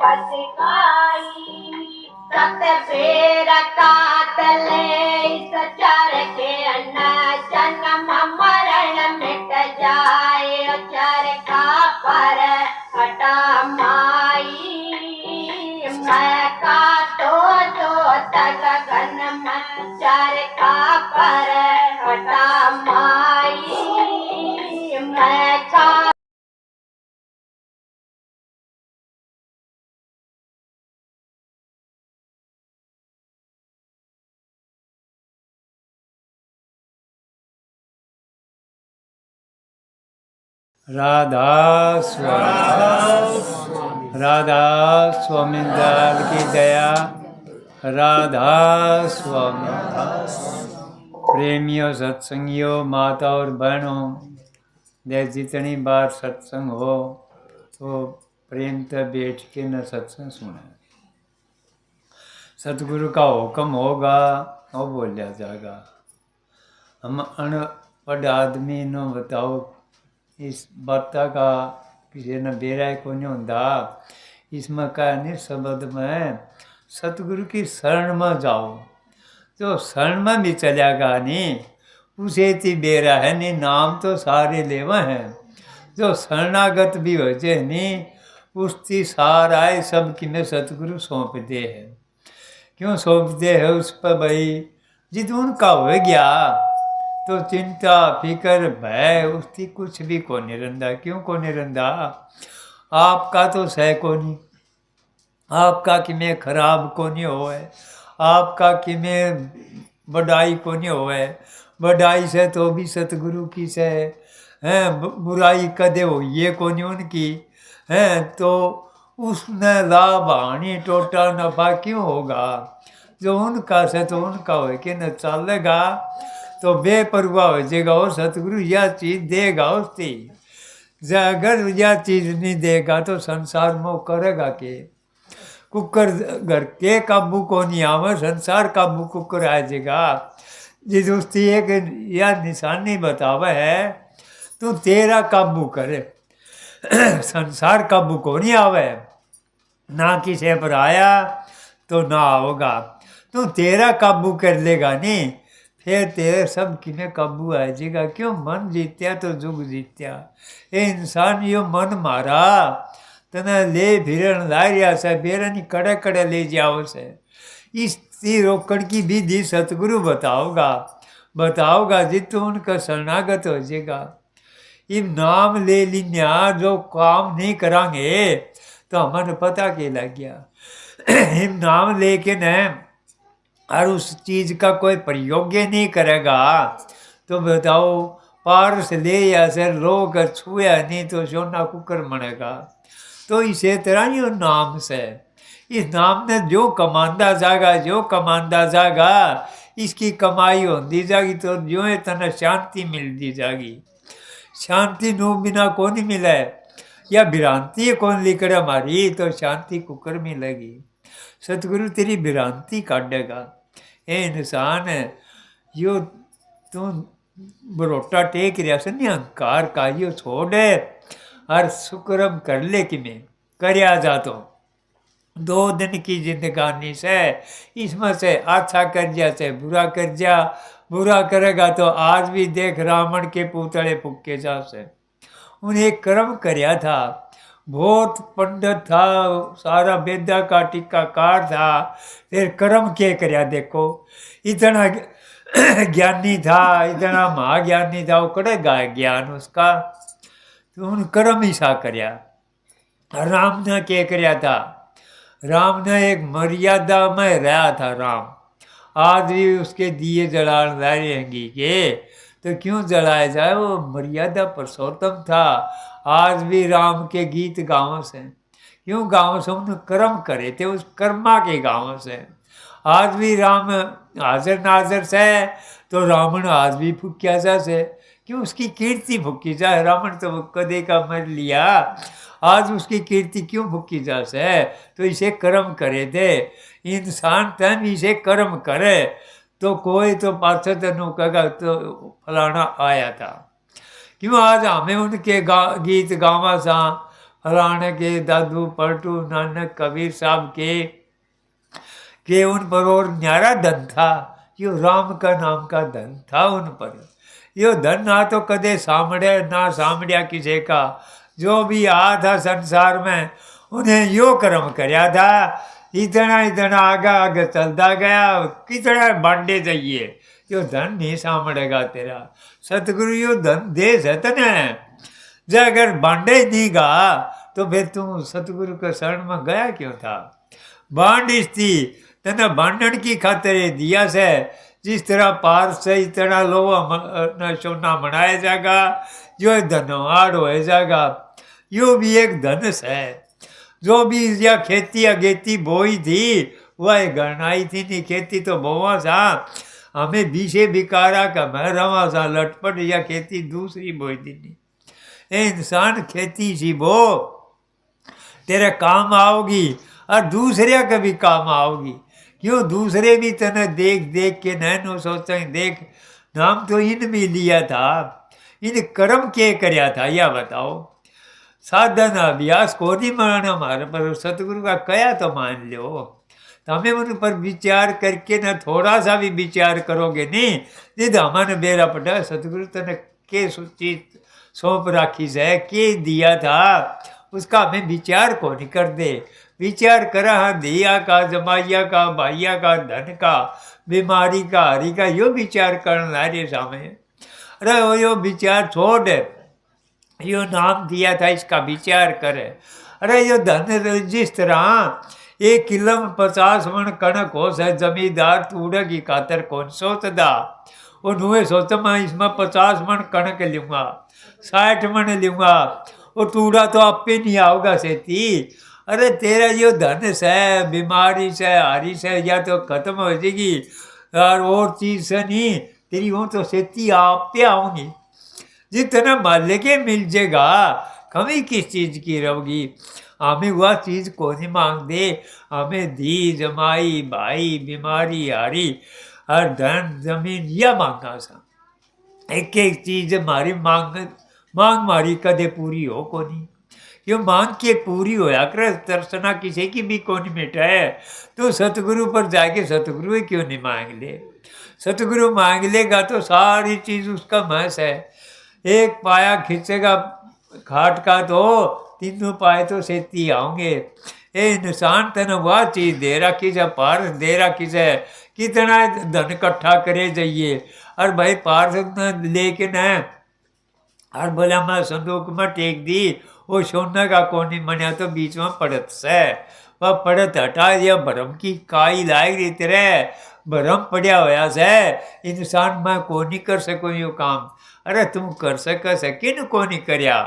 बस खाई सत फेर कातले सचर के अन्न जन्म मरण मिट जाए चर का पर हटा माई मैं का तो तक गन में चर का पर हटा माई मैं का राधा स्वामी राधा स्वामी दाल की दया राधा स्वामी प्रेमियों सत्संगियों माता और बहनों दे जितनी बार सत्संग हो तो प्रेम से बैठ के न सत्संग सुने। सतगुरु का हुक्म होगा वो बोलिया जाएगा। हम अनपढ़ आदमी न बताओ इस बाता का किसी ने बेरा को नहीं होता। इसमें कहने शब्द में सतगुरु की शरण में जाओ जो शरण में भी चलेगा नहीं उसे ती बेरा है नहीं नाम तो सारे लेवा हैं। जो शरणागत भी हो जाए नहीं उसकी सार आए सब कि मैं सतगुरु सौंप दे है। क्यों सौंप दे है उस पर भाई जिद उनका हो गया तो चिंता फिकर भय उसकी कुछ भी को नहीं रंदा। क्यों को नहीं रंदा? आपका तो सह को नहीं, आपका कि मैं खराब को नहीं होए, आपका कि मैं बढ़ाई को नहीं होए। बढ़ाई से तो भी सतगुरु की से हैं, बुराई कदे हो ये को नहीं उनकी हैं। तो उसने लाभ हानि टोटा नफा क्यों होगा? जो उनका से तो उनका हो के न चलेगा तो बेपरवाह हो जाएगा। और सतगुरु यह चीज़ देगा उसकी। अगर यह चीज़ नहीं देगा तो संसार में करेगा के? कुकर घर के काबू को नहीं आवे संसार काबू कुकर आ जाएगा। जिस उसकी एक यह निशानी बतावे है तो तेरा काबू करे संसार काबू को नहीं आवे। ना किसी पर आया तो ना होगा तो तेरा काबू कर लेगा नहीं फिर तेरे सब किने काबू आ जाएगा। क्यों? मन जीत्या तो जुग जीत्या। ये इंसान यो मन मारा तने ले फिरण लारिया से बेरनी कड़े कड़े ले जाओ से। इसकी रोकड़ की विधि सतगुरु बताओगा जित तो उनका शरणागत हो जाएगा। इब नाम ले लिया जो काम नहीं करांगे तो हमें पता के लग गया। इब नाम लेके न और उस चीज़ का कोई प्रयोग नहीं करेगा तो बताओ पारस ले या से लोग छुआ नहीं तो सोना कुकर मनेगा। तो इसे तरह ही नाम से इस नाम ने जो कमांदा जाएगा इसकी कमाई होती जाएगी तो जो है तना शांति मिलती जाएगी। शांति नो बिना कौन मिले या भ्रांति कौन लिखड़े हमारी तो शांति कुकर मिलेगी। सतगुरु तेरी भ्रांति काटेगा। ए इंसान यो तू बरोटा टेक रहा से नहीं अहंकार का यो छोड़े और शुक्रम कर ले कि मैं करया जा तो 2 दिन की जिंदगानी से इसमें से अच्छा कर जा से बुरा कर जा। बुरा करेगा तो आज भी देख रावण के पुतले फूके जा से उन्हें कर्म करया था। बहुत पंडित था सारा वेदा का टीकाकार था फिर कर्म के करया देखो। इतना ज्ञानी था इतना महाज्ञानी था वो कड़ेगा ज्ञान उसका तो उन कर्म ही सा करया। राम ने क्या करया था? राम ने एक मर्यादा में रहा था। राम आज भी उसके दिए जलाने रहेंगी के तो क्यों जलाया जाए? वो मर्यादा पुरुषोत्तम था। आज भी राम के गीत गाँव से क्यों गाँव से उन्होंने कर्म करे थे उस कर्मा के गाँव से। आज भी राम हाजिर नाजर से तो रावण आज भी फूकिया जा से क्यों? उसकी कीर्ति फूकी जाए। रावण तो कदे का मर लिया आज उसकी कीर्ति क्यों फूकी जा से? तो इसे कर्म करे थे इंसान तन इसे कर्म करे तो कोई तो पाछे तेनों कहेगा तो फलाना आया था। क्यों? आज हमें उनके गीत गावा सा फलाने के दादू पलटू नानक कबीर साहब के उन पर और न्यारा धन था। यो राम का नाम का धन था उन पर। यो धन ना तो कदे सामड़े ना सामड़िया किसी का। जो भी आ था संसार में उन्हें यो कर्म करया था। इतना इतना आगे आगे चलता गया। कितना बांटे चाहिए, यो धन नहीं सामड़ेगा तेरा। सतगुरु यो धन दे सतन है। जो अगर बांटे नहीं गा तो फिर तू सतगुरु के शरण में गया क्यों था। बांड थी तने बांधण की खातिर दिया से। जिस तरह पार से इतना लोहा सोना बनाया जाएगा, जो धनवाड़ हो जाएगा। यो भी एक धन है। जो भी या खेती अगेती बोई थी वह गणनाई थी नहीं। खेती तो बोवा सा हमें बीसे बिकारा का मैं रवा सा लटपट या खेती दूसरी बोई थी नहीं। ए इंसान खेती सी बो तेरे काम आओगी और दूसरे का भी काम आओगी। क्यों दूसरे भी तने देख देख के नैनो सोचा देख नाम तो इन भी लिया था। इन कर्म के करया था यह बताओ। साधन अभ्यास को नहीं माना हमारे पर सतगुरु का कया तो मान लो। તમે उन पर विचार करके न थोड़ा सा भी विचार करोगे नहीं जिद हमारे बेरा पटा सतगुरु तने के चीज सौंप राखी है के दिया था उसका हमें विचार को नहीं कर दे। विचार करा हाँ दिया का जमाइया का भाइया का धन का बीमारी का हरी का यो विचार करना रे सामने। अरे वो यो विचार छोड़ यो नाम दिया था इसका विचार करे। अरे यो धन जिस तरह 1 किलो में 50 मन कणक हो से जमींदार तूड़े की खातर कौन सोचदा। वो नुए सोच मैं इसमें 50 मन कणक लूँगा 60 मन लूँगा। वो तूड़ा तो आपे नहीं आओगा सेती। अरे तेरा यो धन से बीमारी से हारी से या तो खत्म हो जाएगी और चीज़ से नहीं तेरी वो तो सेती आप पे आऊँगी। जितना माल्य के मिल जाएगा कमी किस चीज़ की रहोगी। हमें वह चीज़ को नहीं मांग दे। हमें धी जमाई भाई बीमारी हारी और धन जमीन यह मांगा सा। एक एक चीज़ हमारी मांग मारी कदे पूरी हो को नहीं। यो मांग के पूरी होया कर तरसना किसी की भी को नहीं मिटा है। तो सतगुरु पर जाके सतगुरु क्यों नहीं मांग ले। सतगुरु मांग लेगा तो सारी चीज़ उसका महस है। एक पाया खींचेगा खाट का तो तीनों पाए तो सेती आओगे। ए इंसान तेने वह चीज़ दे रखी है पार्स दे रखी है कितना धन इकट्ठा करे जाइए। और भाई पार्स लेके न और बोला मैं संदूक में टेक दी वो सोने का कोनी मनिया तो बीच में पड़त से वह पड़त हटा दिया भरम की काई लाग रही तरह भरम पड़ा होया से। इंसान मैं को नहीं कर सको यो काम। अरे तुम कर सके न को नहीं करया।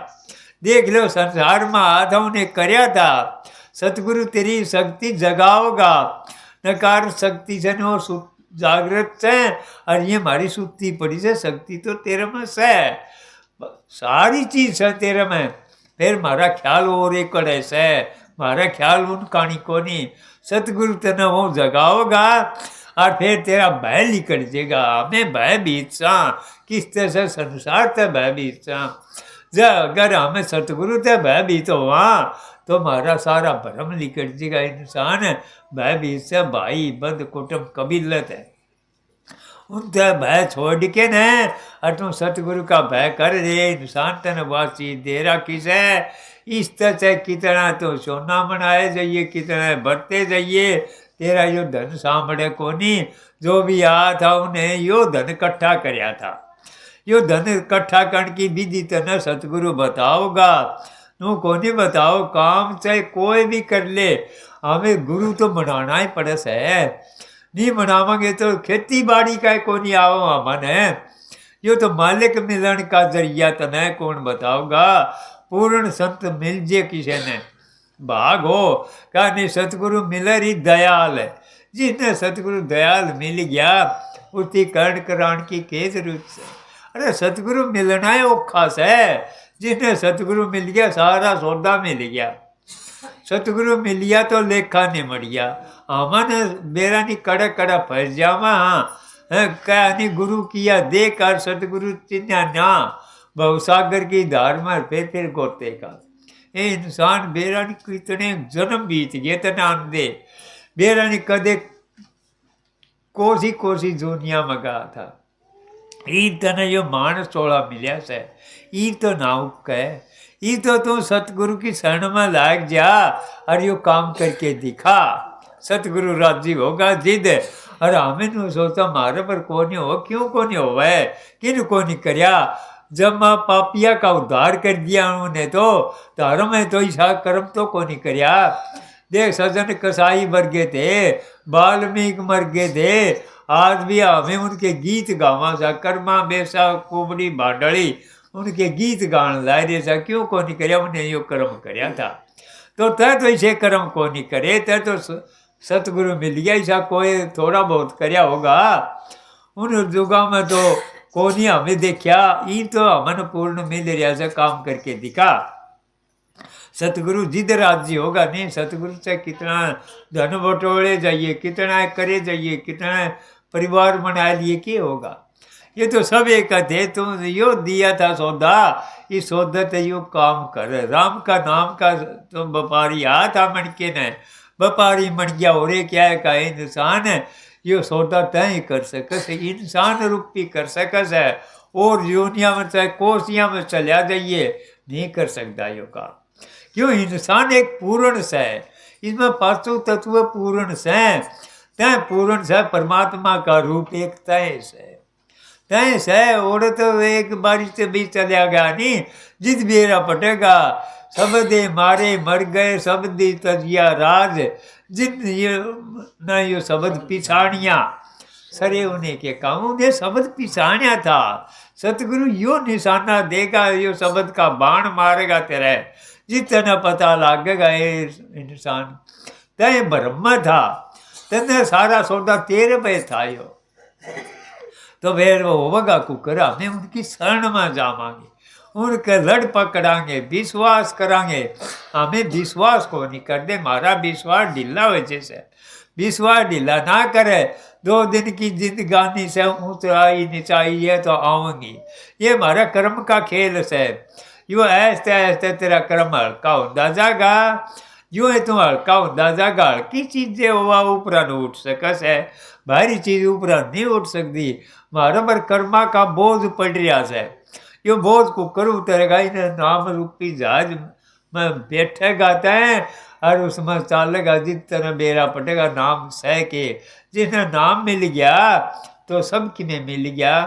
देख लो संसार में आधा उन्हें करया था। सतगुरु तेरी शक्ति जगाओगा नकार शक्ति से न जागृत से और ये हमारी सुत्ती पड़ी से शक्ति तो तेरे में से सारी चीज है तेरे में। फिर मारा ख्याल और एक ऐसा है मारा ख्याल उन कहानी को नहीं। सतगुरु तेने वो जगाओगा और फिर तेरा भय निकल जाएगा। हमें भय बीत सा किस तरह से संसार ते भय बीत सा। अगर हमें सतगुरु ते भय बीत हुआ तो हमारा सारा भ्रम निकल जाएगा। इंसान भय बीत से भाई बंद कुटुंब कबीलत है उनसे भय छोड़ के न और तुम सतगुरु का भय कर दे। इंसान तेने वह चीज दे रखी से। इस तरह से कितना तो सोना बनाए जाइए कितना बढ़ते जाइए तेरा यो धन सामने को नहीं। जो भी आया था उन्हें यो धन इकट्ठा करया था। यो धन इकट्ठा करने की विधि तेने सतगुरु बताओगा तू को नहीं बताओ। काम चाहे कोई भी कर ले हमें गुरु तो बनाना ही पड़े से। नहीं बनावेंगे तो खेती बाड़ी का को नहीं आओ हमन है। यो तो मालिक मिलन का जरिया तने कौन बताओगा। पूर्ण संत मिल जे किसी ने भाग हो का नहीं सतगुरु मिलर ही दयाल है। जिसने सतगुरु दयाल मिल गया उसकी कर्ण करान की के जरूरत है। अरे सतगुरु मिलना है औखा से। जिसने सतगुरु मिल गया सारा सौदा मिल गया। सतगुरु मिल गया तो लेखा नहीं मर गया। अमन मेरा नहीं कड़ा कड़ा फंस जावा। हाँ क्या नहीं गुरु किया दे कर सतगुरु चिन्ह ना बहुसागर की धार में फिर गोते का। ये इंसान बेरा ने कितने जन्म बीत गए तना आंदे बेरा ने कदे कोसी कोसी दुनिया में गया था ई तने जो मानस चोड़ा मिलिया से ई तो ना है ई तो तू सतगुरु की शरण में लाग जा और यो काम करके दिखा सतगुरु राजी होगा जिद और हमें नु सोचा मारे पर कौन हो क्यों कौन हो वह किन को नहीं करया जब माँ पापिया का उद्धार कर दिया उन्होंने तो तारों में तो ईशा कर्म तो को नहीं करया देख सजन कसाई मर गए थे वाल्मीकि मर गए थे आज भी हमें उनके गीत गावा सा कर्मा बेसा कुबड़ी बाडड़ी उनके गीत गान ला रहे सा क्यों को नहीं करया उन्हें यो कर्म करया था तो तय तो इसे कर्म को नहीं करे तय तो सतगुरु मिल गया ऐसा कोई थोड़ा बहुत करया होगा उन युगा में तो कोनी हमें देखा ये तो हमन पूर्ण मिल रहा से काम करके दिखा सतगुरु जिद राजी होगा नहीं सतगुरु से कितना धन बटोले जाइए कितना करे जाइए कितना परिवार बना लिए क्या होगा ये तो सब एक थे तुम यो दिया था सौदा ये सौदा तो यो काम कर राम का नाम का तुम व्यापारी आ था मन के न व्यापारी मन गया और क्या है का इंसान है यो सौदा तय कर सकस इंसान रूपी कर सकस है और दुनिया में चाहे कोसिया में चला जाइए नहीं कर सकता यो काम क्यों इंसान एक पूर्ण से है इसमें पांचों तत्व पूर्ण से तय पूर्ण से परमात्मा का रूप एक तय से और तो एक बारिश से भी चला गया नहीं जिद बेरा पटेगा सब दे मारे मर गए सब दी तजिया राज जिन ये न यो शब्द पिछाड़िया सरे उन्हें के काम उन्हें शब्द पिछाड़िया था सतगुरु यो निशाना देगा यो शब्द का बाण मारेगा तेरे जितना पता लगेगा ये इंसान तय ब्रह्म था तेने सारा सौदा तेरे पे था यो तो फिर वो होगा कुकर हमें उनकी शरण में जावांगे उनके लड़ पकड़ांगे विश्वास करांगे हमें विश्वास को नहीं कर दे हमारा विश्वास ढीला वजह से विश्वास ढीला ना करे 2 दिन की जिंदगानी से ऊंचाई नीचाई है तो आऊंगी ये हमारा कर्म का खेल से यो ऐसे ऐसे तेरा कर्म हल्का होता जाएगा यूँ है तुम हल्का होता जाएगा हल्की चीजें हुआ ऊपर उठ सकस है भारी चीज ऊपर नहीं उठ सकती हमारा पर कर्मा का बोझ पड़ रहा है यो बोझ को कर उतरेगा इन्हें नाम रूपी जहाज में बैठेगा तय और उसमें चालेगा जितना बेरा पटेगा नाम सह के जिन्हें नाम मिल गया तो सब किने मिल गया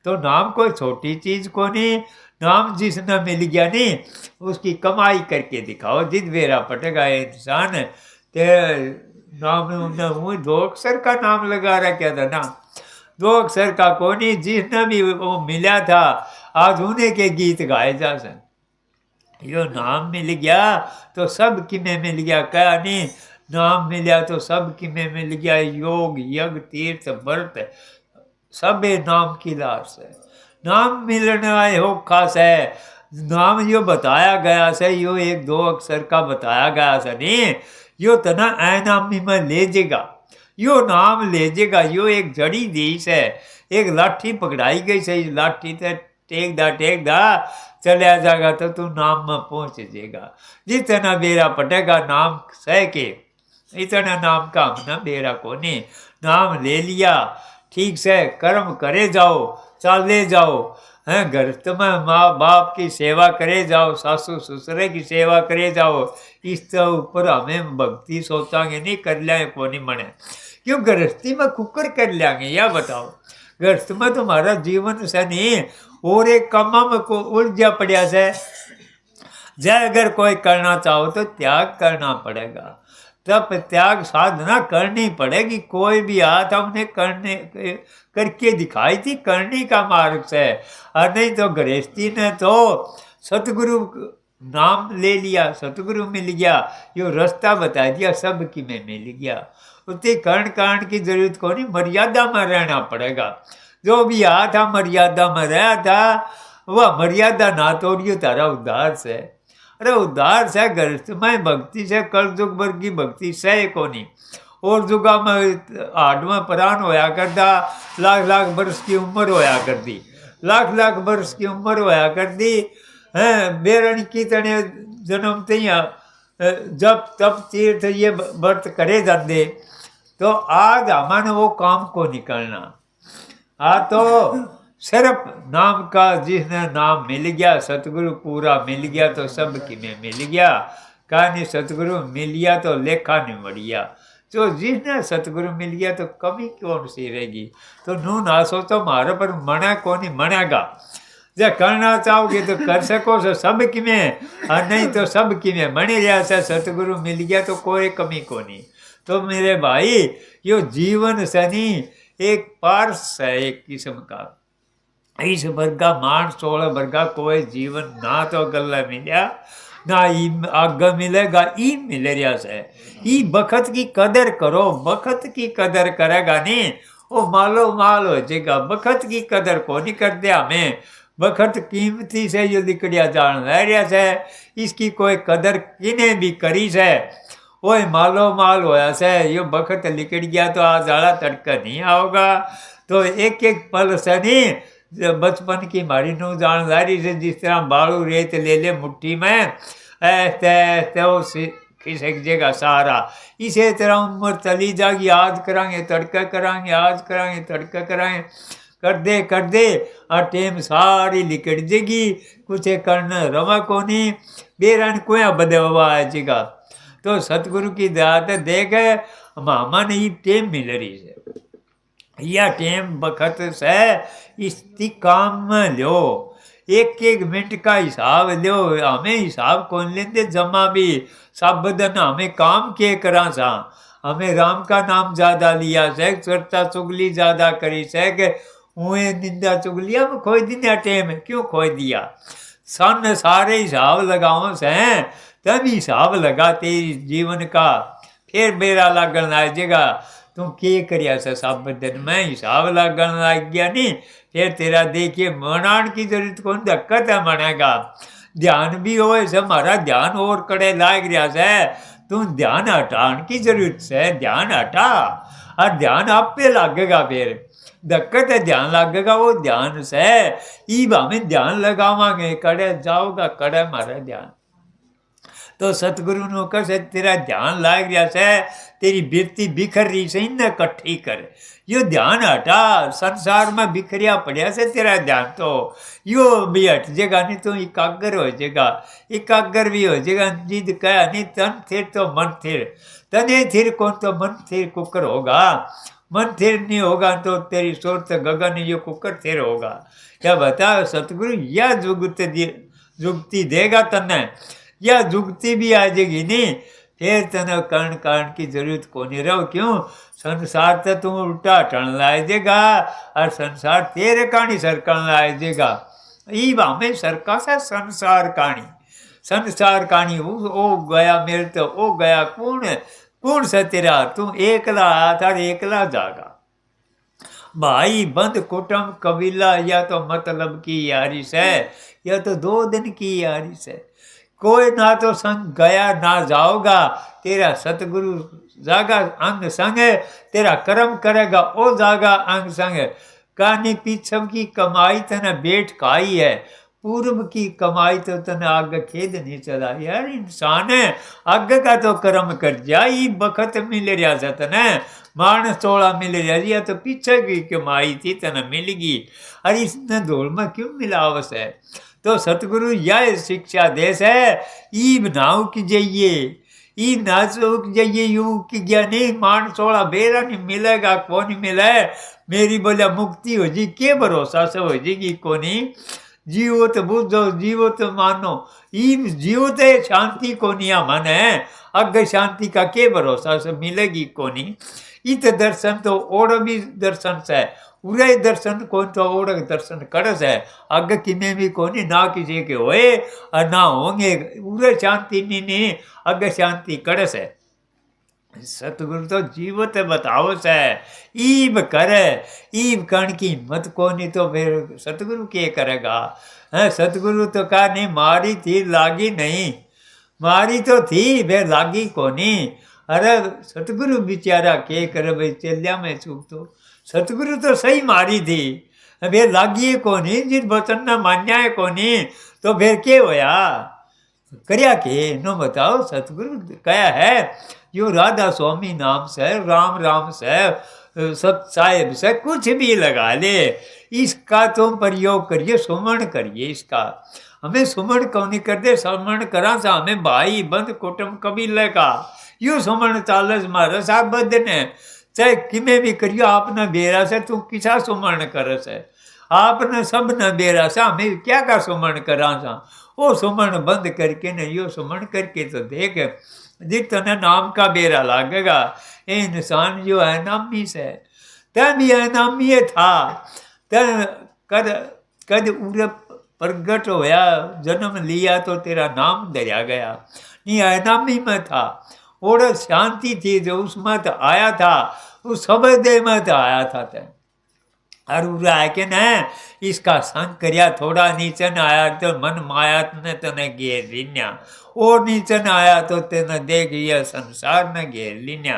तो नाम कोई छोटी चीज को नहीं नाम जिसने मिल गया नहीं उसकी कमाई करके दिखाओ जिद बेरा पटेगा इंसान ते नाम उन्हें 2 अक्षर का नाम लगा रखा था ना 2 अक्षर का कोनी जिसने भी वो मिला था आज उन्हें के गीत गाए जा सकते यो नाम मिल गया तो सब किमें मिल गया क्या नहीं नाम मिला तो सब किमें मिल गया योग यज्ञ तीर्थ व्रत सब नाम की लाश है नाम मिलने आए हो खास है नाम यो बताया गया से यो 1-2 अक्षर का बताया गया से नहीं यो तना ऐनामी में ले जेगा यो नाम ले जेगा यो एक जड़ी देश है एक लाठी पकड़ाई गई से लाठी ते टेक दा चलिया जाएगा तो तू नाम में पहुंच जाएगा जितना बेरा पटेगा नाम सह के इतना नाम का हमने बेरा को नहीं नाम ले लिया ठीक से कर्म करे जाओ चाले जाओ हैं घर में माँ बाप की सेवा करे जाओ सासू ससुरे की सेवा करे जाओ इस तो ऊपर हमें भक्ति सोचांगे नहीं कर लिया को नहीं मने क्यों गृहस्थी में कुकर कर लेंगे या बताओ गृहस्थ में तुम्हारा जीवन से नहीं और एक कमा में को उलझा पड़ा से जय अगर कोई करना चाहो तो त्याग करना पड़ेगा तब त्याग साधना करनी पड़ेगी कोई भी हाथ हमने करने करके दिखाई थी करने का मार्ग से और नहीं तो गृहस्थी ने तो सतगुरु नाम ले लिया सतगुरु मिल गया यो रास्ता बता दिया सब की में मिल गया उतनी कर्ण की जरूरत को नहीं मर्यादा में रहना पड़ेगा जो भी आया था मर्यादा में रहा था वह मर्यादा ना तोड़ियो तारा उद्धार से अरे उद्धार से गृहस्थ में भक्ति से कल जुग भर की भक्ति से को नहीं और जुगा में 8वां प्राण होया करता लाख वर्ष की उम्र होया कर दी लाख वर्ष की उम्र होया कर दी हैं बेरण की तने जन्म ते ही जब तब तीर्थ ये व्रत करे जाते तो आज हमारे वो काम को निकलना। तो सिर्फ नाम का, जिसने नाम मिल गया, सतगुरु पूरा मिल गया तो सब किमें मिल गया। कहानी सतगुरु मिल गया तो लेखा नहीं बढ़िया। तो जिसने सतगुरु मिल गया तो कमी कौन सी रहेगी। तो नू ना सोचो मारे पर मना को नहीं मनेगा। जब करना चाहोगे तो कर सको सो सब किमें, और नहीं तो सब किमें मनी रहा से। सतगुरु मिल गया तो कोई कमी को नहीं। तो मेरे भाई यो जीवन सनी एक पार्स है एक किस्म का। इस वर्गा मान 16 वर्गा कोई जीवन ना तो गला मिलिया ना आग मिलेगा। ई मिल रहा से ई बखत की कदर करो। बखत की कदर करेगा नहीं वो मालो माल हो जाएगा। बखत की कदर को नहीं कर दिया हमें। बखत कीमती से जो लिकड़िया जान रह रहा से, इसकी कोई कदर किने भी करी से वो मालो माल होया से। यो बखत लिकड़ गया तो आज आला तड़का नहीं आओगा। तो एक एक पल से नहीं बचपन की हमारी नू जानदारी से जिस तरह बालू रेत ले ले मुट्ठी में ऐसे वो खिसक जाएगा सारा। इसी तरह उम्र चली जाएगी। आज करांगे तड़का करांगे, आज करांगे तड़का करांगे, कर दे और टेम सारी लिकड़ जाएगी। कुछ करना रवा को नहीं बेरान कोया बदे हुआ है जगह। तो सतगुरु की दात देख मामा ने ये टेम मिल रही है। यह टेम बखत से इसकी काम में लो। एक एक मिनट का हिसाब लो। हमें हिसाब कौन लेते जमा भी सब बदन हमें काम के करा सा। हमें राम का नाम ज्यादा लिया से, चर्चा चुगली ज्यादा करी से कि उहे निंदा चुगलिया में खोई दिया टेम क्यों खोई दिया। सन सारे हिसाब लगाओ से तब हिसाब लगा तेरी जीवन का। फिर मेरा लागन आ जाएगा तू के करिया से सब दिन में हिसाब लागन लग गया नहीं। फिर तेरा देखिए मनान की जरूरत कौन दिक्कत है मनेगा। ध्यान भी हो से हमारा ध्यान और कड़े लाग रहा से। तू ध्यान हटाने की जरूरत से ध्यान हटा और ध्यान आप पे लगेगा। फिर दिक्कत है ध्यान लगेगा वो ध्यान से ईब हमें ध्यान लगावांगे कड़े जाओगा कड़े हमारा ध्यान। तो सतगुरु ने कहा तेरा ध्यान लाग रहा से, तेरी बिरती बिखर रही से इन्हें इकट्ठी कर। यो ध्यान हटा। संसार में बिखरिया पड़िया से तेरा ध्यान तो यो भी हट जाएगा नहीं तो एकाग्र हो जाएगा। एकाग्र भी हो जाएगा। जिद कहा नहीं तन थिर तो मन थिर, तने थिर कौन तो मन थिर कुकर होगा। मन थिर नहीं होगा तो तेरी सोच गगन यो कुकर थिर होगा। क्या बता सतगुरु यह जुगती देगा तने, या जुगती भी आ जाएगी नहीं। फिर तने कर्ण की जरूरत को नहीं रहो। क्यों संसार तो तुम उल्टा टन ला देगा और संसार तेरे कहानी सरकन ला देगा। ईब हमें सरका सा संसार कहानी ओ गया मेरे तो ओ गया कौन से तेरा तू एकला था एकला जागा। भाई बंद कुटुंब कबीला या तो मतलब की यारी से या तो 2 दिन की यारी से। कोई ना तो संग गया ना जाओगा। तेरा सतगुरु जागा अंग संग, तेरा कर्म करेगा ओ जागा अंग संग। कहानी पीछम की कमाई तने बेट खाई है, पूर्व की कमाई तो तने आगे खेद नहीं चला। यार इंसान है आगे का तो कर्म कर जाई। बखत मिल रहा था तने मान 16 मिल रहा या तो पीछे की कमाई थी तने मिलगी। अरे इसने दौड़ में क्यों मिलावस है। तो सतगुरु यह शिक्षा देश है। ईब नाव की जाइए ई नाचुक जाइए यू की ज्ञानी मान 16 बेरा नहीं मिलेगा कौन मिले। मेरी बोलिया मुक्ति हो जी के भरोसा से हो जाएगी कोनी। जीवो तो बुझो जीवो तो मानो। ईब जीवो तो शांति कोनिया मन है। अग शांति का के भरोसा से मिलेगी कोनी। इत दर्शन तो और भी दर्शन से उरे दर्शन कौन तो और दर्शन करस है। अग किने भी कोनी ना किसी के होए और ना होंगे। उरे शांति नहीं अग शांति करस है। सतगुरु तो जीवत बताओ से ईब करे। ईब कर्ण की हिम्मत कोनी तो फिर सतगुरु के करेगा। सतगुरु तो कहा नहीं मारी थी लागी नहीं। मारी तो थी फिर लागी कोनी। अरे सतगुरु बेचारा के करे भाई चलिया में चूक तो सतगुरु तो सही मारी थी फिर लागी कोनी। जिस वचन ने मान्या है कोनी तो फिर के होया। કર્યા કે નો बताओ सतगुरु कया है यो राधा स्वामी नाम से राम राम से सब साहेब से कुछ भी लगा ले, इसका तुम प्रयोग करिए, सुमरण करिए इसका। हमें सुमरण क्यों नहीं करते? सुमरण करा सा हमें भाई बंद कुटुंब कबीले का यू सुमरण चालस मारा साहब बद ने चाहे किमें भी करियो आपने बेरा से तू किसा सुमरण कर से आपने सब न बेरा सा हमें क्या का सुमरण करा सा वो सुमरण बंद करके न यो सुमरण करके तो देख जितने नाम का बेरा लागेगा। ये इंसान जो है नामी से तय भी है नामी था तय कद कद उरे प्रगट होया जन्म लिया तो तेरा नाम दरिया गया नहीं है नामी में था और शांति थी जो उसमें तो आया था उस सबदे में तो आया था तय और उरा है कि न इसका संग करिया थोड़ा नीचन आया तो मन माया ने तने घेर लिया और नीचन आया तो तेने देख यह संसार ने घेर लिया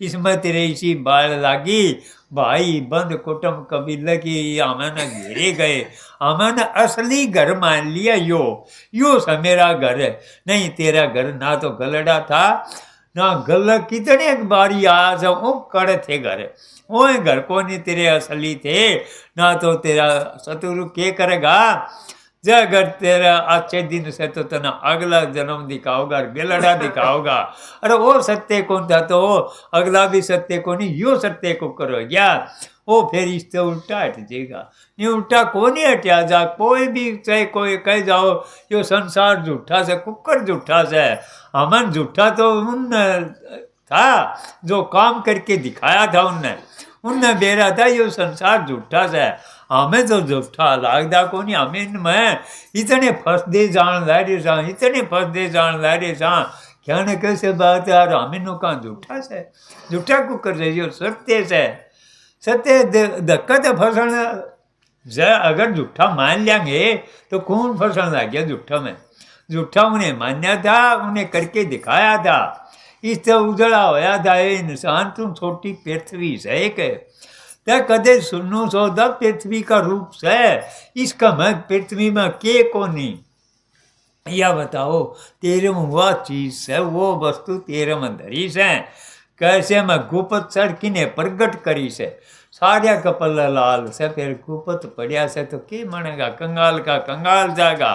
इसमें तेरे इसी बाल लागी भाई बंद कुटुंब कबीले की हमें न घेरे गए हमें न असली घर मान लिया यो सा मेरा घर है नहीं तेरा घर ना तो गलड़ा था ना गल कितने बारी आया था वो कड़े थे घर वो घर को नहीं तेरे असली थे ना तो तेरा सतगुरु के करेगा जय अगर तेरा अच्छे दिन से तो तना अगला जन्म दिखाओगा गलड़ा दिखाओगा अरे वो सत्य कौन था तो अगला भी सत्य को नहीं यो सत्य को करो क्या वो फिर इससे उल्टा हट जाएगा ये उल्टा को नहीं हटिया जा कोई भी चाहे कोई कह जाओ यो संसार झूठा से कुकर झूठा से अमन झूठा तो उन था जो काम करके दिखाया था उनने बेरा था यो संसार झूठा से हमें तो झूठा लागदा को नहीं हमें मैं इतने फंस दे जान ला रहे सा इतने फंस दे जान ला रहे सा क्या न कैसे बात यार हमें नो कहाँ झूठा से झूठा को कर रही सत्य से सत्य धक्का तो फंसन अगर झूठा मान लेंगे तो कौन फंसन लग गया झूठा में झूठा उन्हें मान्या था उन्हें करके दिखाया था इससे उजड़ा होया था ये इंसान तुम छोटी पृथ्वी से एक है त्या कदे सुनो सौदा पृथ्वी का रूप से इसका मैं पृथ्वी में के को नहीं या बताओ तेरे में वह चीज है वो वस्तु तेरे में धरी से कैसे मैं गुपत सड़की ने प्रगट करी से सारिया कपल लाल से फिर गुपत पड़िया से तो के मनेगा कंगाल का कंगाल जाएगा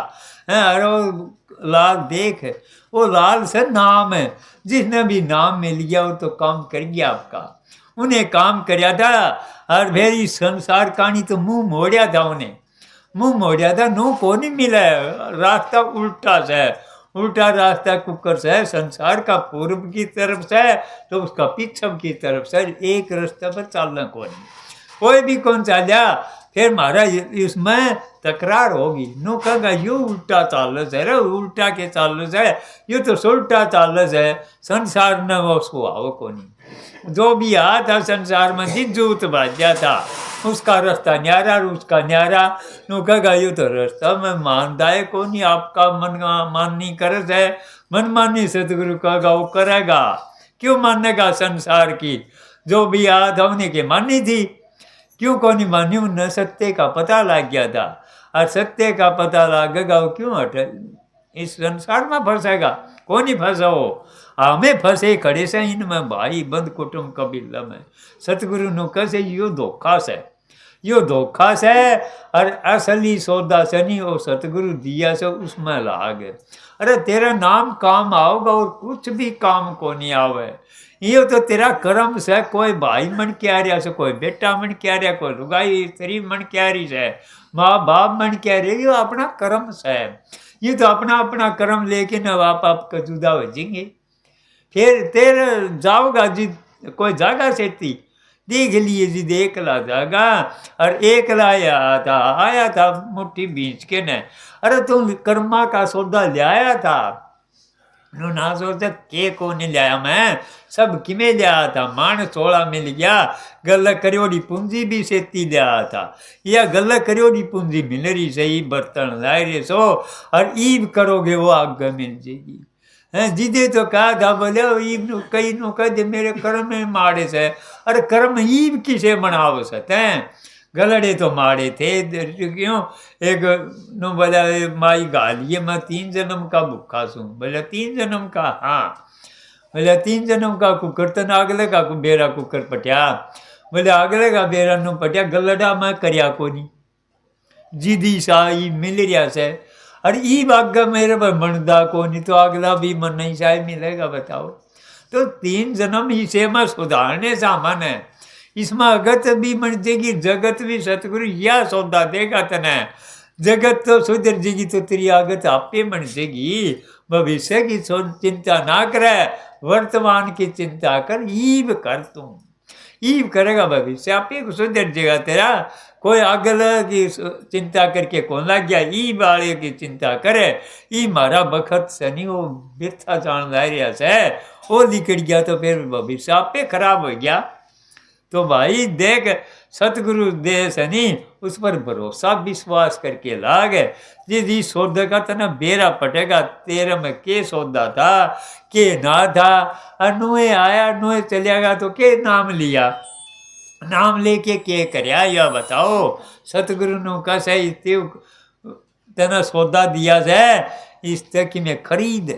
अरे लाल देख वो लाल से नाम है जिसने भी नाम मिल गया वो तो काम कर गया आपका उन्हें काम करया था और फिर इस संसार कहानी तो मुंह मोड़िया था उन्हें मुंह मोड़िया था नो को नहीं मिला रास्ता उल्टा से उल्टा रास्ता कुकर से संसार का पूर्व की तरफ से तो उसका पीछम की तरफ से एक रास्ते पर चलना कोई भी कौन चालिया फिर मारा इसमें तकरार होगी नो कहेगा यो उल्टा चालस है रे उल्टा के चालस है यो तो सुल्टा चालस है संसार ने वो सुहाव को नहीं जो भी आया था संसार में जिस जूत बाजा था उसका रास्ता न्यारा उसका न्यारा नो कहेगा यो तो रास्ता में मानदाय को नहीं आपका मन माननी करस है मन मानी सतगुरु कहेगा वो करेगा क्यों मानेगा संसार की जो भी आया था उन्हें के मानी थी क्यों को नहीं मानी उन्हें सत्य का पता लग गया था और सत्य का पता लगेगा वो क्यों हटे इस संसार में फंसेगा कौन नहीं फंसा हो हमें फंसे खड़े से इनमें भाई बंद कुटुंब कबीला में सतगुरु नु कैसे यो धोखा से और असली सौदा से नहीं वो सतगुरु दिया से उसमें लाग अरे तेरा नाम काम आओगा और कुछ भी काम को नहीं आवे ये तो तेरा कर्म से कोई भाई मन के आ रहा से कोई बेटा मन के आ रहा कोई रुगाई तेरी मन के आ रही से माँ बाप मन के आ रही ये अपना कर्म से ये तो अपना अपना कर्म लेके न आप का जुदा हो जाएंगे फिर तेरे जाओगा जी कोई जागा सेती देख लिए जी एकला जागा और एकला आया था मुट्ठी बीच के न अरे तुम कर्मा का सौदा ले आया था नो ना सोचता के को नहीं लाया मैं सब किमें लिया था मान सोला मिल गया गल करियोड़ी पूंजी भी सेती लिया था या गल करियोड़ी पूंजी मिल रही सही बर्तन लाए रे सो और ईब करोगे वो आग मिल जाएगी हैं जिदे तो कहा था बोले ईब नु कई नु कह दे मेरे कर्म में मारे से अरे कर्म ईब किसे मनाव सकते हैं गलड़े तो माड़े थे क्यों। एक नो बोला माई गालिए मैं 3 जन्म का भूखा सूं। बोला 3 जन्म का, हाँ। बोला 3 जन्म का कुकर तन अगले का बेरा कुकर पटिया। बोले अगले का बेरा नु पटिया गलड़ा मैं करया को नहीं जिदी सा ई मिल रहा से। और ई बाग मेरे पर मनदा को नहीं तो अगला भी मन नहीं शायद मिलेगा बताओ। तो 3 जन्म इसे में सुधारने सा मन है। इसमें अगत भी मन जाएगी, जगत भी सतगुरु यह सौदा देगा तने। जगत तो सुधर जाएगी तो तेरी आगत आपे बन जाएगी। भविष्य की चिंता ना करे, वर्तमान की चिंता कर, ईब कर तू। ईब करेगा भविष्य आपे सुधर जाएगा तेरा। कोई अगल की चिंता करके कौन लग गया, ई वाले की चिंता करे। ई मारा बखत सनी वो बिरथा जान ला रहा से, वो निकल गया तो फिर भविष्य आपे खराब हो गया। तो भाई देख सतगुरु दे सनी उस पर भरोसा विश्वास करके लाग। जी सौदा का तना बेरा पटेगा तेरे में के सौदा था के ना था। अनुए आया अनुए चलेगा तो के नाम लिया, नाम लेके के करया या बताओ। सतगुरु नु कैसे तना सौदा दिया जाए इस तक में खरीद।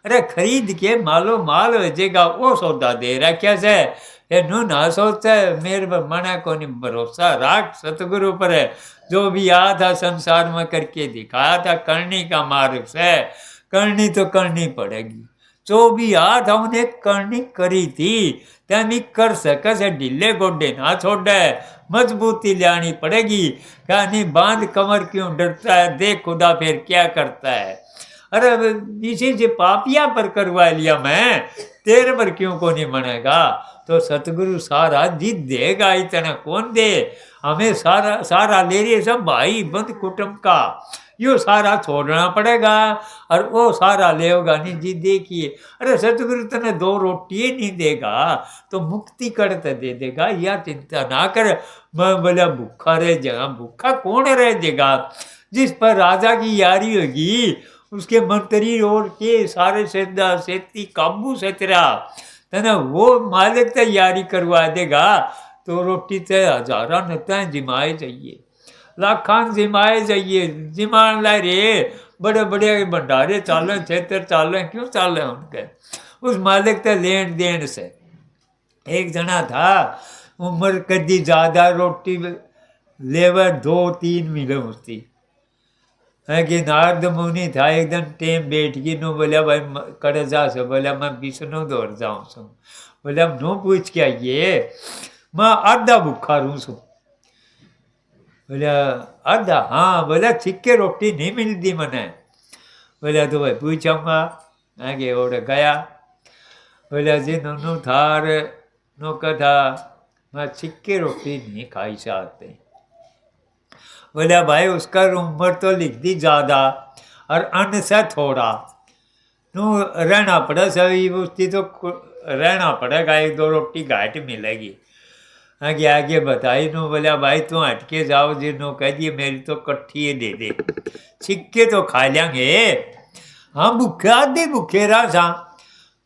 अरे खरीद के मालो माल हो जाएगा वो सौदा दे रखा से। नू ना सोचता मेरे पर मना को नहीं भरोसा राख सतगुरु पर है। जो भी याद था संसार में करके दिखाया था करनी का मार्ग से, करनी तो करनी पड़ेगी। जो भी याद था उन्हें करनी करी थी तभी कर सके से ढीले गोडे ना छोड़े, मजबूती लानी पड़ेगी। कहानी बांध कमर क्यों डरता है, देख खुदा फिर क्या करता है। अरे इसी से पापिया पर करवा लिया मैं, तेरे पर क्यों को नहीं मनेगा। तो सतगुरु सारा जीत देगा, इतना कौन दे हमें। सारा सारा ले रही है सब भाई बंद कुटुंब का, यो सारा छोड़ना पड़ेगा और वो सारा लेगा नहीं जी। देखिए अरे सतगुरु तने 2 रोटी नहीं देगा तो मुक्ति करते दे देगा, या चिंता ना कर। मैं बोला भूखा रह जाएगा, भूखा कौन रह जाएगा। जिस पर राजा की यारी होगी उसके मंत्री और के सारे सेदा सेती काबू से तेरा तना वो मालिक तैयारी करवा देगा। तो रोटी ते हजारा नता जिमाए जाइए, लाखान जिमाए जाइए, जिमान ला रे बड़े बड़े भंडारे चाले क्षेत्र चाले क्यों चाले उनके उस मालिक ते लेन देन से। एक जना था उम्र कदी ज्यादा रोटी लेवर 2-3 मिले उसकी है कि नारद मुनि था। एक दिन टेम बैठ गई नो बोला भाई करे जा से। बोला मैं विष्णु दौड़ जाऊँ सू। बोला नो पूछ के आइए मैं आधा भूखा रू सू। बोला आधा, हाँ। बोला छिक्के रोटी नहीं मिलती मने। बोला तो भाई पूछूंगा आगे और गया। बोला जी नोनू थार नो कथा मैं छिक्के रोटी नहीं खाई सकते। बोला भाई उसका उम्र तो लिख दी ज़्यादा और अन्न से थोड़ा नू रहना पड़ा सभी उसकी तो रहना पड़ेगा, 1-2 रोटी घाट मिलेगी। आगे आगे बताई नो। बोला भाई तू हटके जाओ जी नो कह दिए मेरी तो कट्ठी दे दे, छिक्के तो खा लेंगे हम भूखे आधे भूखे रहा था।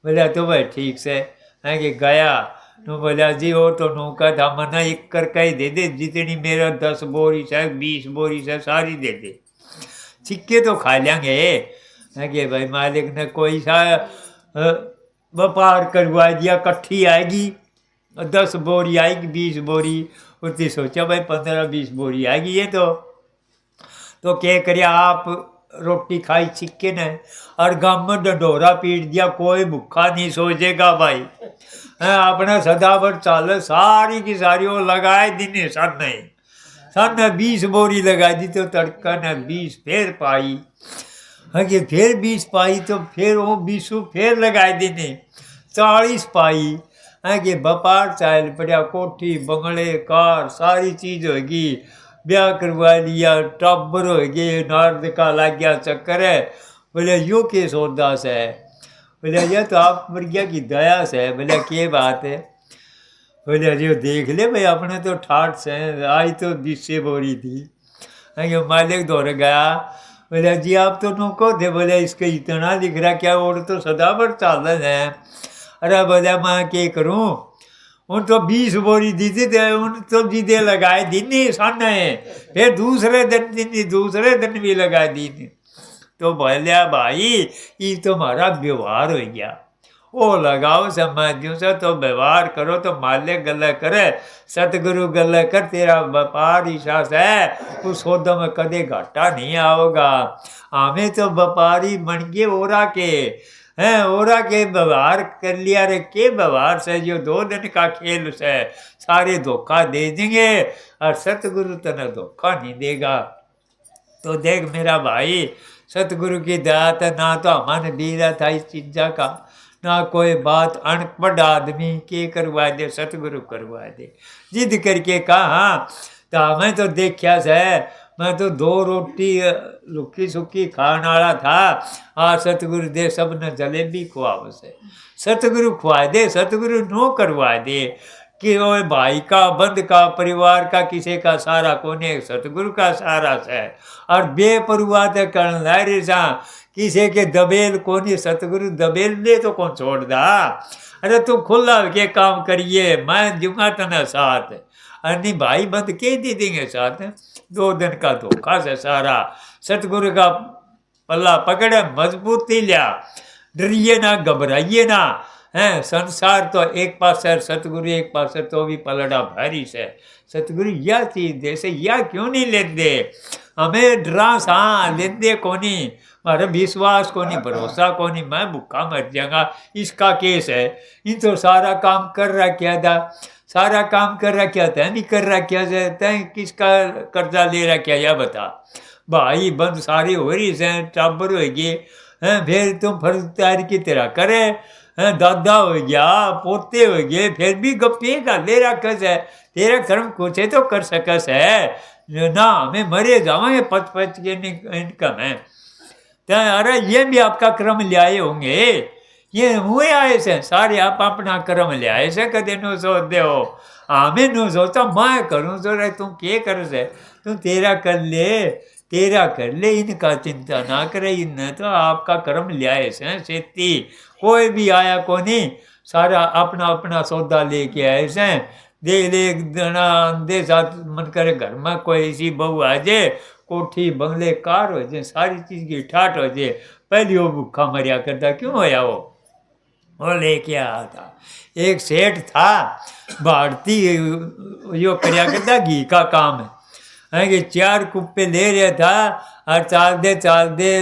बोला तो भाई ठीक से। आगे गया नो। बोला जी वो तो नौका था मना 1 करके ही दे दे, जितनी मेरा 10 बोरी से 20 बोरी से सारी दे दे, छिक्के तो खा लेंगे। आगे भाई मालिक ने कोई सा व्यापार करवा दिया, कट्ठी आएगी 10 बोरी आएगी 20 बोरी। उसने सोचा भाई 15-20 बोरी आएगी ये तो क्या करिया आप रोटी खाई छिक्के ने और गाँव में डंडोरा पीट दिया, कोई भूखा नहीं सोचेगा भाई। अपना सदावर चाल सारी की सारी वो लगाए दिन सन ने 20 बोरी लगा दी तो तड़का ने 20 फिर पाई। आगे फिर 20 पाई तो फिर वो 20 फिर लगाए दिन 40 पाई। आगे व्यापार चाल पड़ा, कोठी बंगले कार सारी चीज होगी, ब्याह करवा लिया, टब्बर हो गए, नारद का लग गया चक्कर है। बोले यो के सौदा से है। बोले यह तो आप मरिया की दया से है। बोले क्या बात है। बोले अरे देख ले भाई अपने तो ठाठ से आज तो 20 बोरी थी। आगे मालिक दौड़ गया। बोले जी आप तो नुको थे। बोले इसका इतना दिख रहा क्या, और तो सदाबर चालन है। अरे बोले मैं क्या करूँ। उन तो 20 बोरी दी थी तो उन तो जिदे लगाए दिन सन है, फिर दूसरे दिन भी लगा दी थी। तो बोलिया भाई ये तुम्हारा व्यवहार हो गया, वो लगाओ समाधियों से तो व्यवहार करो तो मालिक गल करे, सतगुरु गल कर, तेरा व्यापार ईशा है उस सौदे में कदे घाटा नहीं आओगा। हमें तो व्यापारी बन गए ओरा के हैं, ओरा के व्यवहार कर लिया रे, के व्यवहार से जो 2 दिन का खेल से सारे धोखा दे देंगे और सतगुरु तने धोखा नहीं देगा। तो देख मेरा भाई सतगुरु की दात ना तो हमारे बीरा था इस चीजा का, ना कोई बात अनपढ़ आदमी के करवा दे, सतगुरु करवा दे। जिद करके कहा हाँ, तो हमें तो देखा से मैं तो 2 रोटी रुखी सुखी खाने वाला था, हाँ सतगुरु दे सब न जलेबी खुआव से, सतगुरु खुआ दे, सतगुरु नो करवा दे कि वो भाई का बंद का परिवार का किसी का सहारा कोने, सतगुरु का सहारा है। और बेपरवाह करने लारे सा किसी के दबेल कोनी, सतगुरु दबेल दे तो कौन छोड़ दा। अरे तू खुला के काम करिए, मैं दूंगा तना साथ, अन्नी भाई बंद के दे देंगे साथ। 2 दिन का धोखा से सारा सतगुरु का पल्ला पकड़े, मजबूती लिया, डरिए ना घबराइए ना। हैं संसार तो एक पास है, सतगुरु एक पास है, तो भी पलड़ा भारी से। सतगुरु यह चीज दे से यह क्यों नहीं लेते, हमें डरा सा लेते कोनी, मारे विश्वास कोनी, भरोसा कोनी, मैं भूखा मर जाऊंगा इसका केस है। इन तो सारा काम कर रखा था, सारा काम कर रखा था, नहीं कर रखा है, तय किसका कर्जा ले रखा यह बता। भाई बंद सारी हो रही से, टाबर हो गए हैं, फिर तुम फर्जदारी की तरह करे हैं, दादा हो गया पोते हो गए, फिर भी गप्पे का ले रखस है, तेरा कर्म कुछ है तो कर सकस है ना, हमें मरे जाओगे पच के इनकम है। अरे ये भी आपका क्रम ले आए होंगे, ये हुए आए से सारे आप अपना क्रम ले आए से, कदे नो सोच दे हो, हमें नो सोचता मैं करूँ तो रे, तुम के कर से, तुम तेरा कर ले, तेरा कर ले, इनका चिंता ना करे, इन तो आपका कर्म ले आए से सेती, कोई भी आया को नहीं, सारा अपना अपना सौदा लेके आए से। देख ले एक जना अंधे साथ मन करे घर में कोई ऐसी बहू आ जाए, कोठी बंगले कार हो जाए, सारी चीज की ठाट हो जाए, पहले वो भूखा मरिया करता, क्यों होया वो लेके आया था। एक सेठ था भारती, यो करया करता घी का काम है कि 4 कुप्पे ले रहा था और चाल दे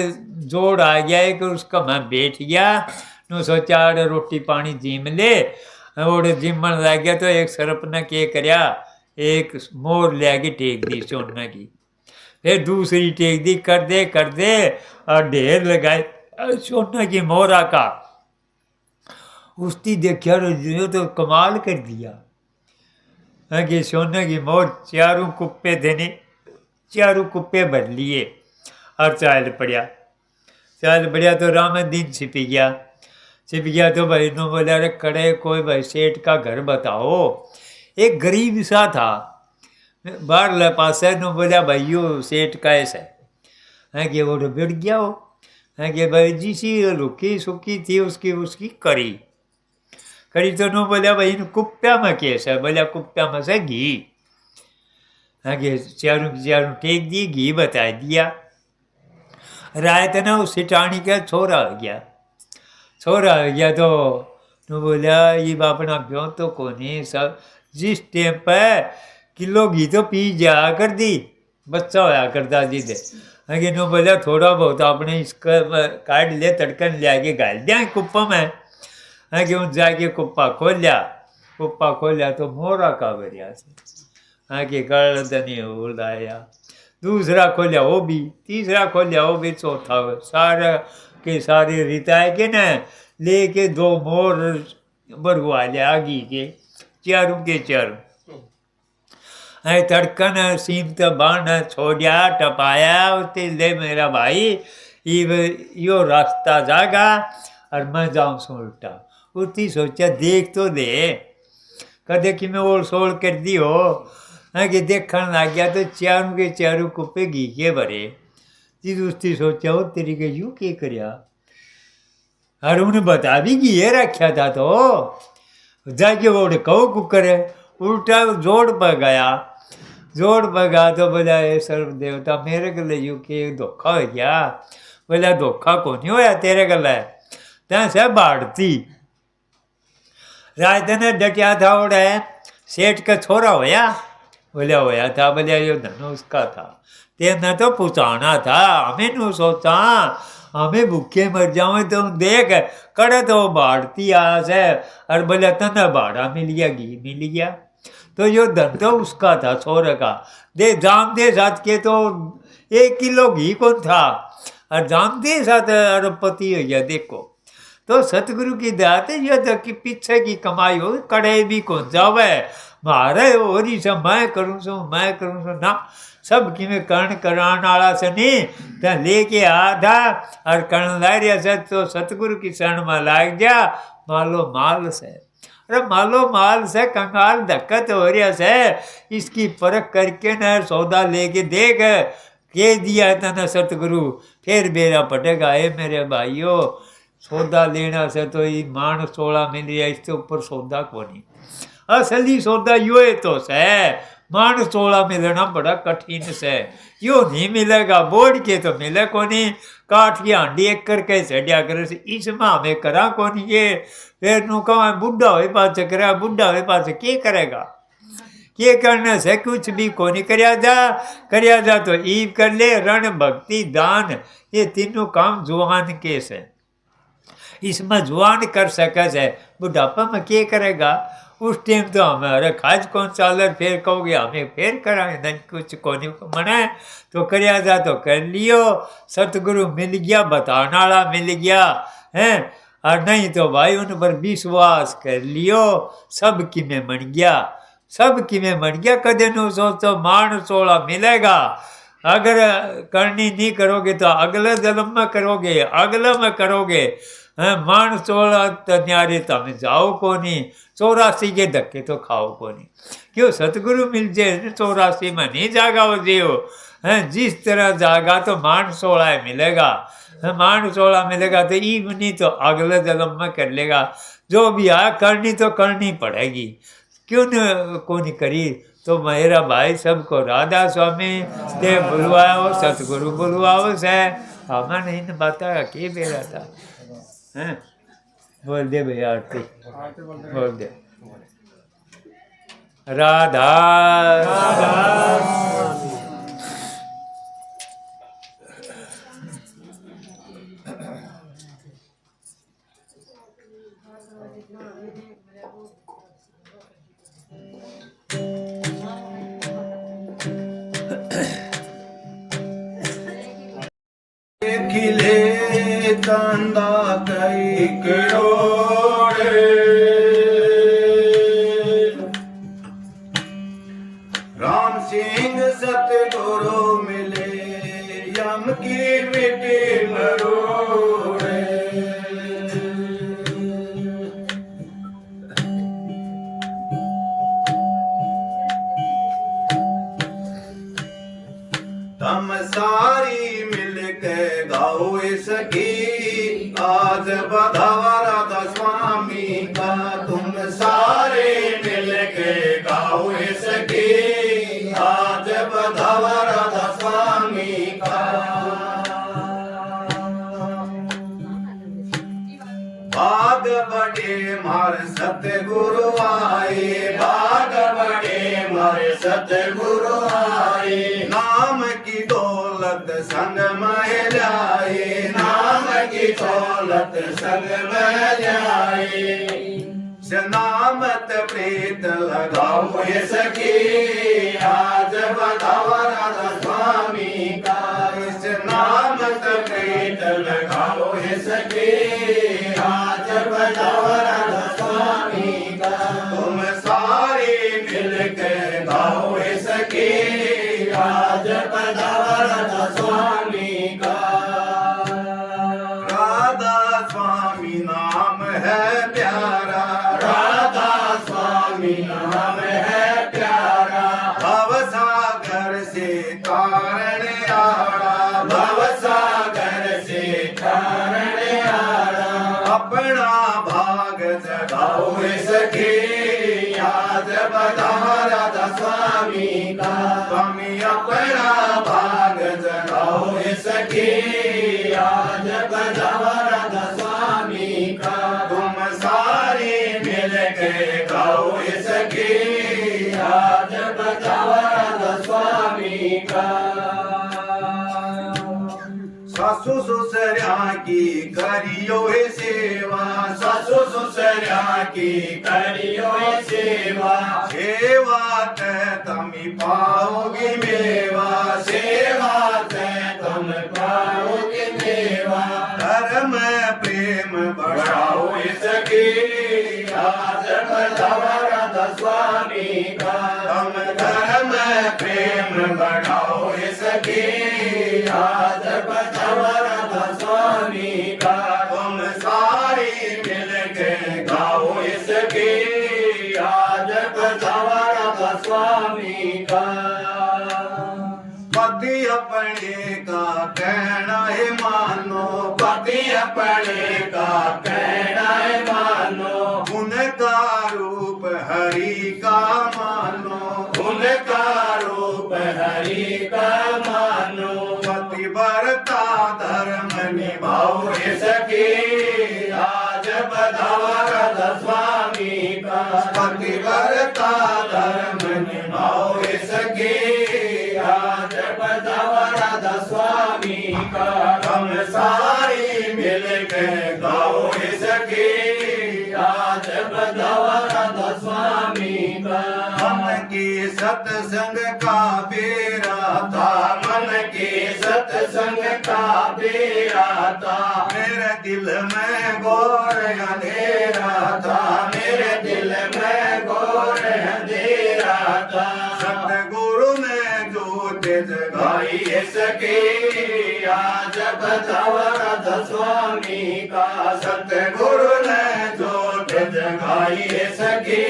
जोड़ आ गया है कि उसका मैं बैठ गया, नो सोचा रोटी पानी जिम ले, और जिमन लग गया तो एक सरप ने के करया, एक मोर ले के टेक दी सोने की, फिर दूसरी टेक दी, कर दे और ढेर लगाए सोने की मोरा का। उसकी देखा तो कमाल कर दिया कि सोने की मोर 4 कुप्पे देने, 4 कुप्पे भर लिए और चाल पड़िया तो राम दिन छिप गया तो भाई नो बोला अरे कड़े कोई भाई सेठ का घर बताओ। एक गरीब सा था बाहर पास है, नो बोला भाई यो सेठ का ऐसा है कि वो बिड़ गया हो, है कि भाई जिसी रुकी सुखी थी उसकी करी तो नो बोला भाई इन कुप्या में केस है, बोला कुप्या में से घी है कि 4 टेक दिए, घी बता दिया। रात ना उस सिटानी का छोरा हो गया तो नो बोला ये अपना ब्यों तो कोनी, सब जिस टाइम पर किलो घी तो पी जा कर दी, बच्चा होया करता जी दे, है नो बोला थोड़ा बहुत अपने इसका काट ले, तड़कन ले आके गाल दिया कुप्पा में, है कि उन जाके कुप्पा खोलिया तो मोरा का बढ़िया से है कि कर दनी उड़ाया, दूसरा खोलिया वो भी, तीसरा खोलिया वो भी, चौथा सारा के सारे रिताए के न लेके 2 मोर बरगुआ लिया आगी के, 4 के 4 तड़कन सीमत बाण छोड़िया टपाया उते ले मेरा भाई यो रास्ता जागा और मैं जाऊँ सो उल्टा। उती सोचा देख तो दे कदे कि मैं ओल सोल कर दी हो, है कि देखने लग गया तो 4 के 4 कुप्पे घी के भरे। चीज उसकी सोचा हो तेरी के यू के करया, और उन्हें बता भी घी रखा था तो जाके वो कहू कुकर है उल्टा जोड़ पर गया। जोड़ पर गया तो बोला ये सर्व देवता मेरे गले यू के धोखा हो गया। बोला धोखा को नहीं होया तेरे गले तैं से बाढ़ती राज ने डटिया था उड़े सेठ का छोरा होया। बोलिया होया था। बोलिया यो धनुष का था तेने तो पुचाना था हमें नू सोचा हमें भूखे मर जाओ तो देख कड़े तो बाढ़ती आस है और बोले तना भाड़ा मिल गया घी मिल गया। तो यो धन तो उसका था छोरे का दे जाम दे साथ के तो 1 किलो घी कौन था और जाम दे साथ अरबपति हो गया देखो। तो सतगुरु की दात है यह कि पीछे की कमाई हो कड़े भी कौन जावे मारे हो रही सब मैं करूँ सो ना सब कि मैं कर्ण करान वाला से नहीं तो लेके आधा और कर्ण ला रहा से तो सतगुरु की शरण में लाग जा मालो माल से। अरे मालो माल से कंगाल धक्कत हो रहा से इसकी परख करके न सौदा लेके देख के दिया तना सतगुरु फिर बेरा पटेगा। ए मेरे भाइयों सौदा लेना से तो ये मान 16 मिल रहा इससे ऊपर सौदा को नहीं। असली सौदा यो है तो से मान 16 मिलना बड़ा कठिन से यो नहीं मिलेगा बोर्ड के तो मिले को नहीं काट की हांडी एक करके चढ़िया करे से इसमें हमें करा को नहीं ये फिर नु कहा बुढ़ा हो पास करे बुढ़ा हो पास के करेगा ये करने से कुछ भी को नहीं करया जा तो ईब कर ले रण भक्ति दान ये तीनों काम जुआन के से इसमें जुआन कर सके से बुढ़ापा में क्या करेगा उस टाइम तो हमारे खाज कौन चालर फिर कहोगे हमें फिर कराएं नहीं कुछ को नहीं मना तो करया जा तो कर लियो सतगुरु मिल गया बताने वाला मिल गया है और नहीं तो भाई उन पर विश्वास कर लियो सब की में मन गया सब की में मन गया कदे नु सोचो मान 16 मिलेगा अगर करनी नहीं करोगे तो अगले जन्म में करोगे अगले में करोगे मान 16 तो न्यारे तमें जाओ को नहीं 84 के धक्के तो खाओ को नहीं क्यों सतगुरु मिल जाए 84 में नहीं जागा हो जियो जिस तरह जागा तो मान 16 मिलेगा मान 16 मिलेगा तो ईब नहीं तो अगले जन्म में कर लेगा जो भी आ करनी तो करनी पड़ेगी क्यों न को नहीं करी। तो मेरा भाई सबको राधा स्वामी ते बुलवाओ सतगुरु बुलवाओ से हमें नहीं बता के बेरा था बोल दे भैया आरती बोल दे राधा खिले कंदा कई करोड़े राम सिंह सतगुरु मिले यम की मिट्टी मरोड़े तम सारी गाओ सखी आज बधावा राधा स्वामी का तुम सारे मिल के गाओ सखी आज बधावा राधा स्वामी का भाग बड़े मार सतगुरु आए भाग बड़े मार सतगुरु आए नाम की दौलत संग में जाए नाम की दौलत संग में जाए नामत प्रीत लगाओ ये सखी आज बताओ राधा स्वामी का इस नामत प्रीत लगाओ ये सखी आज बताओ राधा स्वामी का तुम सारे मिल के गाओ ये सखी आज बताओ राधा स्वामी का राधा स्वामी नाम है प्यारा राधा स्वामी नाम है प्यारा भवसागर से तारण आड़ा भवसागर से तारण आड़ा अपना भाग जगाओ सके बधावा राधा स्वामी का स्वामी अपना भाग जगाओ इसकी आज बधावा राधा स्वामी का तुम सारे मिल के गाओ इसकी आज बधावा राधा स्वामी का सासू ससुरा की करियो हे सेवा सासू ससुरा की करियो हे सेवा सेवा ते तुम पाओगे मेवा सेवा ते तुम पाओगे मेवा धर्म प्रेम बढ़ाओ इसकी आज बधावा राधा स्वामी का तुम धर्म प्रेम बढ़ाओ इसकी आज बधावा राधा स्वामी का तुम सारी मिल के गाओ इसकी आज बधावा राधा स्वामी का पति अपने का कहना है मानो पति अपने का कहना है मानो उनका रूप हरि का मानो उनका रूप हरि का मानो पतिव्रता धर्म निभाओ इसकी आज बधावा राधा स्वामी का पतिव्रता धर्म निभाओ इसकी आज बधावा राधा स्वामी का हम सारी मिल के गाओ इसकी आज बधावा राधा स्वामी का मन की सत्संग का बेरा था मन के सत्संग का बेरा था मेरे दिल में घोर अंधेरा था मेरे दिल में घोर अंधेरा था सतगुरु ने ज्योत जगाई इसकी आज बधावा राधा स्वामी का सतगुरु ने ज्योत जगाई इसकी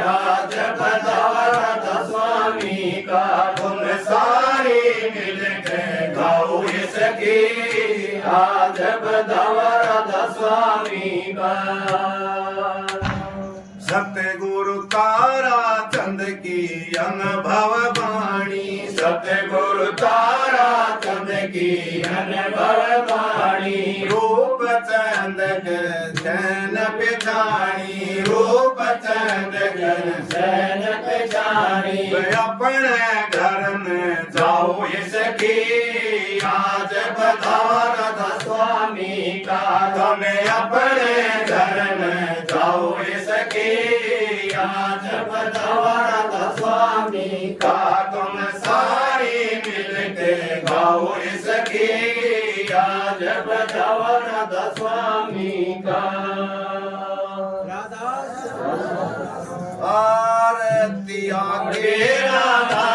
आज बधावा राधा स्वामी का तुम सारी मिल के गाओ इसकी आज बधावा राधा स्वामी का सतगुरु तारा चंद की अनुभव वाणी सतगुरु तारा चंद की अनुभव वाणी रूप चंद सैन पिछाणी रूप चंद सैन पिछाणी अपने घर में जाओ इसकी आज बधावा राधा स्वामी का तुम्हें अपने घर में जाओ इसकी आज बधावा राधा स्वामी का तुम सारी मिल के गाओ इसकी आज बधावा राधा स्वामी का आरती आगे राधा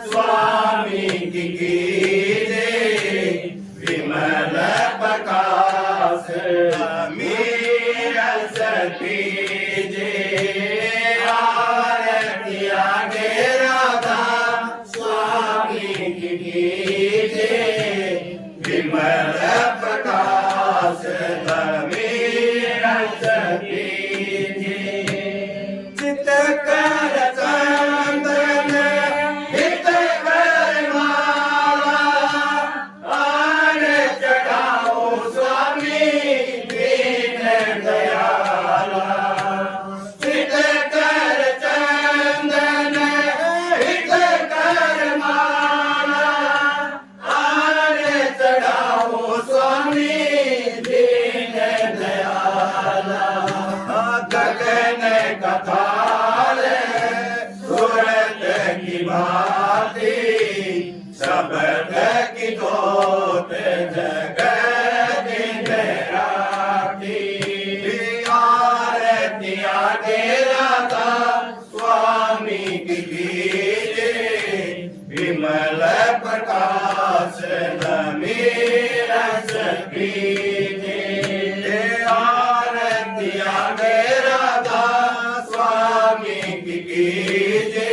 स्वामी की जय विमल प्रकाश मीरा सती जय आरती आगे राधा स्वामी की जय विमल प्रकाश मीरा सती चित कर चंदन हित कर माला आन चढ़ाओ स्वामी दीन दयाला चित कर चंदन हित कर माला आन चढ़ाओ स्वामी दीन दयाला गगन कथाल सूरत की भांति शब्द की जोत जगत राती आरती आगे राधा स्वामी की जय विमल प्रकाश मीरा सती जय आरती आगे राधा स्वामी की जय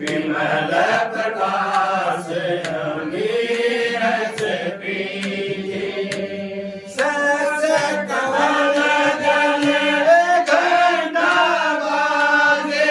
विमल प्रकाश मीरा सती सस कमल जल घंटा बाजे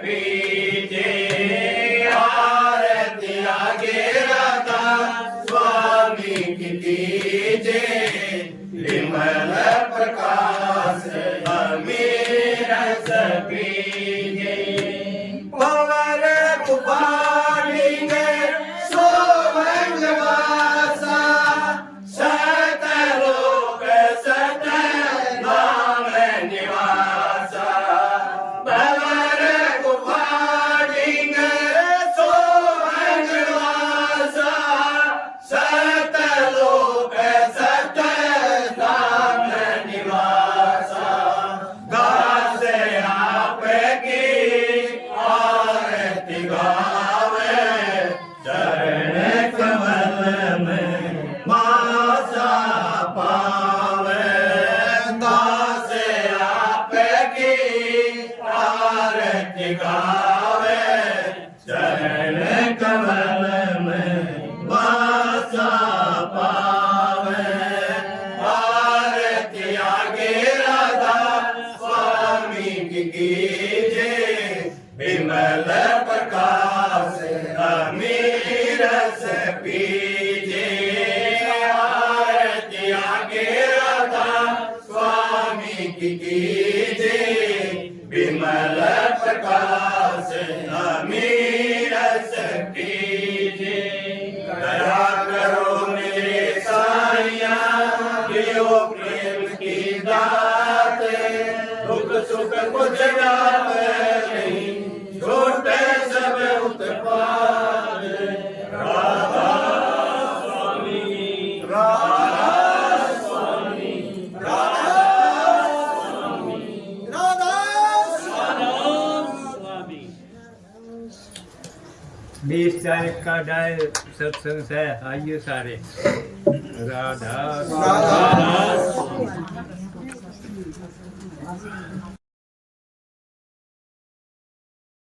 पीजे आरती आगे राधा स्वामी की कीजे विमल प्रकाश अमीरस पीजे पवर कुपालिंगे सोमंगवासा सतलोक सत नाम निवासा पवर कुपालिंगे सोमंगवासा सतलोक सत नाम निवासा गासे आपकी आरती गावे चरण कमल में मासा पावे दासे आपकी आरती गावे चरण कमल में मासा पावे आरती आगे राधा स्वामी की कीजे विमल प्रकाश अमीरस पीजे आरती आगे राधा स्वामी की कीजे विमल प्रकाश अमीरस पीजे दया करो मेरे साइया दियो प्रेम की दात दुख सुख कुछ जावे नहीं छोटे सब उत्पाद राधा स्वामी राधा स्वामी राधा स्वामी राधा स्वामी 20 तारीख का डाय सत्संग से आइए सारे राधा राधा